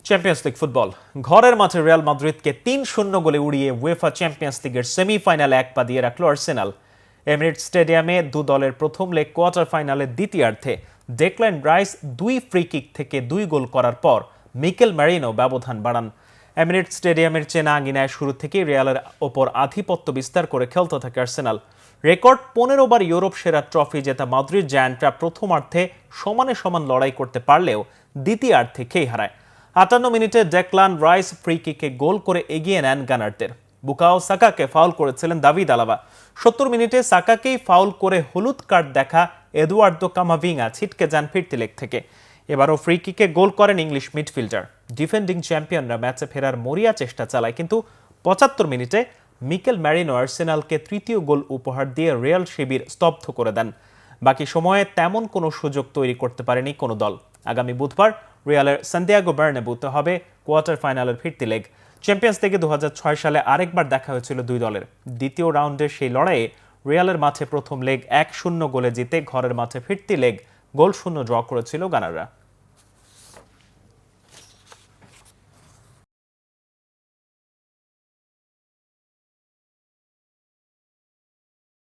Champions league football ঘরের মাঠে Real মাদ্রিদকে ৩-০ গোলে উড়িয়ে উয়েফা চ্যাম্পিয়ন্স লিগের সেমিফাইনালে এক পা দিয়ে রাখল আর্সেনাল। এমিরেটস স্টেডিয়ামে দু দলের প্রথম লেগ কোয়ার্টার ফাইনালের দ্বিতীয়ার্ধে ডেকল্যান রাইস 2 ফ্রি কিক থেকে 2 গোল করার পর মিকেল ম্যারিনো ব্যবধান বাড়ান। এমিরেটস স্টেডিয়ামের চেনা আঙ্গিনায় শুরু থেকেই রিয়ালের ওপর আধিপত্য বিস্তার করে খেলতে থাকে আর্সেনাল। রেকর্ড 15 বার ইউরোপ সেরা ট্রফি জেতা মাদ্রিদ জায়ান্টরা প্রথমার্ধে সমানে সমান লড়াই করতে পারলেও দ্বিতীয়ার্ধে খেই হারায়। 58 মিনিটে ডেকলান রাইস ফ্রি কিকে গোল করে এগিয়ে নেন গানারদের। বুকাও সাকাকে ফাউল করেছিলেন দাভিদ আলাবা। 70 মিনিটে সাকাকেই ফাউল করে হলুদ কার্ড দেখা এদুয়ার্দো কামাভিঙ্গা ছিটকে যান ফিরতি লেগ থেকে। এবারও ফ্রি কিকে গোল করেন ইংলিশ মিডফিল্ডার। ডিফেন্ডিং চ্যাম্পিয়নরা ম্যাচে ফেরার মরিয়া চেষ্টা চালায়, কিন্তু 75 মিনিটে মিকেল ম্যারিনো আর্সেনালকে তৃতীয় গোল উপহার দিয়ে রিয়াল শিবির স্তব্ধ করে দেন। বাকি সময়ে তেমন কোনো সুযোগ তৈরি করতে পারেনি কোনো দল। আগামী বুধবার রিয়ালের সান্তিয়াগো বার্নাব্যুতে হবে কোয়ার্টার ফাইনালের ফিরতি লেগ। চ্যাম্পিয়ন্স লিগে 2006 সালে আরেকবার দেখা হয়েছিল দুই দলের। দ্বিতীয় রাউন্ডের সেই লড়াইয়ে রিয়ালের মাঠে প্রথম লেগ 1-0 গোলে জিতে ঘরের মাঠে ফিরতি লেগ গোল শূন্য ড্র করেছিল গানাররা।